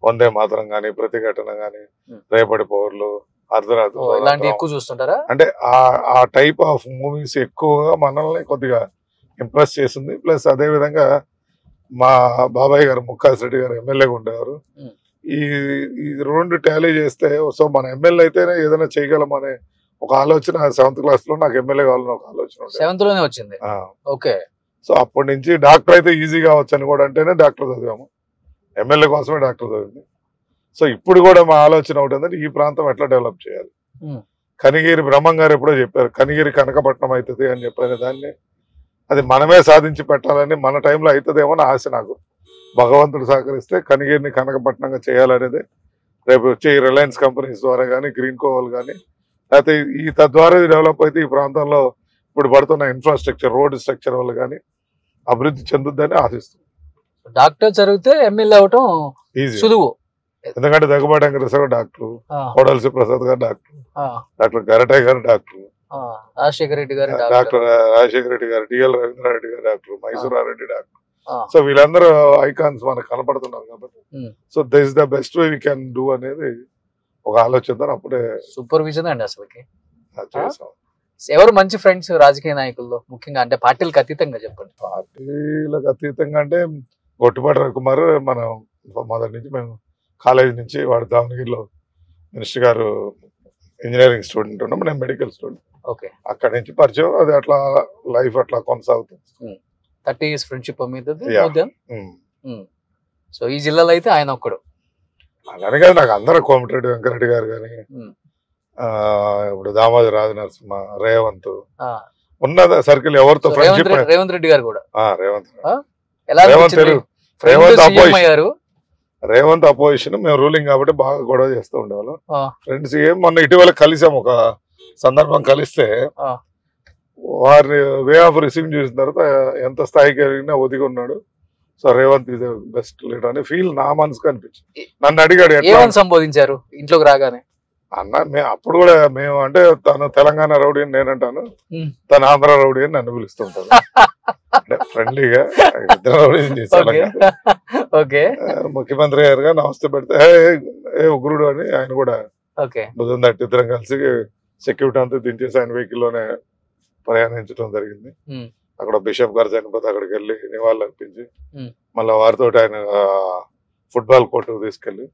వందే మాతరం కానీ, ప్రతిఘటన కానీ, రేపటి పౌరులు, అర్ధరాత్రి ఎక్కువ చూస్తుంటారా? అంటే ఆ టైప్ ఆఫ్ మూవీస్ ఎక్కువగా మనల్ని కొద్దిగా ఇంప్రెస్ చేసింది. ప్లస్ అదే విధంగా మా బాబాయ్ గారు ముక్కాస్ రెడ్డి గారు ఎమ్మెల్యేగా ఉండేవారు. ఈ 2 టాలీ చేస్తే సో మన ఎమ్మెల్యే అయితేనే ఏదైనా చేయగలం అనే ఒక ఆలోచన 7th క్లాస్ లో నాకు ఎమ్మెల్యే కావాలని ఒక ఆలోచన 7th లోనే వచ్చింది. ఓకే. సో అప్పటి నుంచి డాక్టర్ అయితే ఈజీగా వచ్చని కూడా అంటేనే డాక్టర్ చదివాము, ఎమ్మెల్యే కోసమే డాక్టర్ చదివింది. సో ఇప్పుడు కూడా మా ఆలోచన ఒకటి ఏంటంటే ఈ ప్రాంతం ఎట్లా డెవలప్ చేయాలి. కనిగిరి బ్రహ్మం గారు ఎప్పుడో చెప్పారు కనిగిరి కనకపట్నం అవుతుంది అని చెప్పిన దాన్ని అది మనమే సాధించి పెట్టాలని, మన టైంలో అవుతుందేమో అని ఆశ నాకు. భగవంతుడు సహకరిస్తే కనిగిరిని కనకపట్నంగా చేయాలనేది రేపు వచ్చే ఈ రిలయన్స్ కంపెనీస్ ద్వారా కానీ, గ్రీన్ కోవల్ కానీ, లేకపోతే ఈ తద్వారా డెవలప్ అయితే ఈ ప్రాంతంలో ఇప్పుడు పడుతున్న ఇన్ఫ్రాస్ట్రక్చర్, రోడ్ స్ట్రక్చర్ వల్ల కానీ అభివృద్ధి చెందుద్దని ఆశిస్తుంది. డాక్టర్ చదివితే ఎమ్మెల్యే అవటం ఈజీ, సులువు. ఎందుకంటే దగ్గుబాటి వెంకటేశ్వర గారు డాక్టర్, కోడల్సి ప్రసాద్ గారు డాక్టర్, డాక్టర్ గరటయ్య గారు డాక్టర్, రాజశేఖర రెడ్డి గారు డాక్టర్, రాజశేఖర రెడ్డి గారు, డిఎల్ రవీంద్రారెడ్డి గారు డాక్టర్, మైసూరారెడ్డి డాక్టర్. సో వీళ్ళందరూ ఐకాన్స్ మనకు కనపడుతున్నారు కాబట్టి so this the best way we can do అనేది ఒక ఆలోచన. అప్పుడే సూపర్విజన్ అండి అసలుకి. చేసాం. ఎవరు మంచి ఫ్రెండ్స్ రాజకీయ నాయకుల్లో, ముఖ్యంగా అంటే పార్టీలకు అతీతంగా చెప్పండి? పార్టీలకు అతీతంగా అంటే గొట్టిపాటి రవికుమార్, మనం మొదటి నుంచి మేము కాలేజీ నుంచి వాడు దావణగిరిలో మినిస్టర్ గారు ఇంజనీరింగ్ స్టూడెంట్ ఉన్నాం, నేను మెడికల్ స్టూడెంట్. ఓకే. అక్కడి నుంచి పరిచయం, అది అట్లా లైఫ్ అట్లా కొనసాగుతుంది. 30 years ఫ్రెండ్షిప్ మీద. సో ఈ జిల్లాలో అయితే ఆయన ఒక్కడు అలానే కదా, నాకు అందరూ కోమటిరెడ్డి వెంకరెడ్డి గారు కానీ, ఇప్పుడు దామోదర రాజనరసింహ, రేవంత్ ఉన్న సర్కిల్ ఎవరితో ఫ్రెండ్షిప్. రేవంత్ రెడ్డి గారు కూడా. రేవంత్ అపోజిషన్, మేము రూలింగ్ కాబట్టి బాగా గొడవ చేస్తూ ఉండేవాళ్ళం ఫ్రెండ్స్. మొన్న ఇటీవల కలిసాం, ఒక సందర్భం కలిస్తే వారిని వే ఆఫ్ రిసీవింగ్ చూసిన తర్వాత ఎంత స్థాయికి వెళ్ళినా ఒదిగి ఉన్నాడు. So Revanth is best leader అని ఫీల్ నా మనసుకు అనిపించింది. నన్ను అడిగాడు ఏమని సంబోధించారు ఇంట్లోకి రాగానే? అన్న అప్పుడు కూడా మేము అంటే తను తెలంగాణ రౌడీ అని నేనంటాను, తను ఆంధ్ర రౌడీ అని నన్ను పిలుస్తుంటాను. అంటే ఫ్రెండ్లీగా ఇద్దరు రౌడీ చేశాను. ముఖ్యమంత్రి గారుగా నమస్తే పెడితే ఏ ఉగ్రుడు అని ఆయన కూడా భుజం తట్టి ఇద్దరం కలిసి సెక్యూరిటీ అంతా దించేసి ఆయన వెహికల్లోనే ప్రయాణించడం జరిగింది. అక్కడ బిషప్ గారు చనిపోతే అక్కడికి వెళ్ళి నివాళులు అర్పించి మళ్ళీ వారితో ఆయన ఫుట్బాల్ కోర్టు తీసుకెళ్లి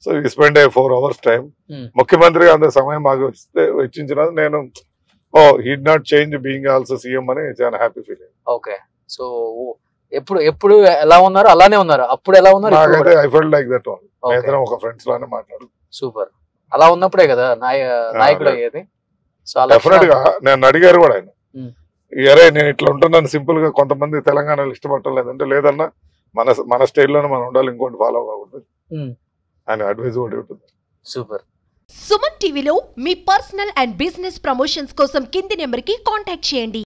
సో ఈ స్పెండ్ 4 hours టైం. ముఖ్యమంత్రి అంత సమయం మాకు వెచ్చించిన నేను he did not change being also CM అని చాలా హ్యాపీ ఫీలింగ్. ఓకే. సో ఎప్పుడు ఎలా ఉన్నారు అలానే ఉన్నారు, అప్పుడు ఎలా ఉన్నారు? నాకైతే I felt like that one. ఇద్దరం ఒక ఫ్రెండ్స్ లానే మాట్లాడు. సూపర్. అలా ఉన్నప్పుడే కదా నాయకుడు అయ్యేది. సో డెఫినెట్ గా నేను అడిగారు కూడా ఆయన, అరే నేను ఇట్లా ఉంటున్నాను సింపుల్ గా, కొంతమంది తెలంగాణలో ఇష్టపడటం లేదంటే, లేదన్నా మన స్టైల్లోనే మనం ఉండాలి, ఇంకోటి ఫాలో అవ్వకూడదు ఆయన అడ్వైజ్ కూడా ఉంటుంది. సూపర్. సుమన్ టీవీలో మీ పర్సనల్ అండ్ బిజినెస్ ప్రమోషన్స్ కోసం కింది నెంబర్ కి కాంటాక్ట్ చేయండి.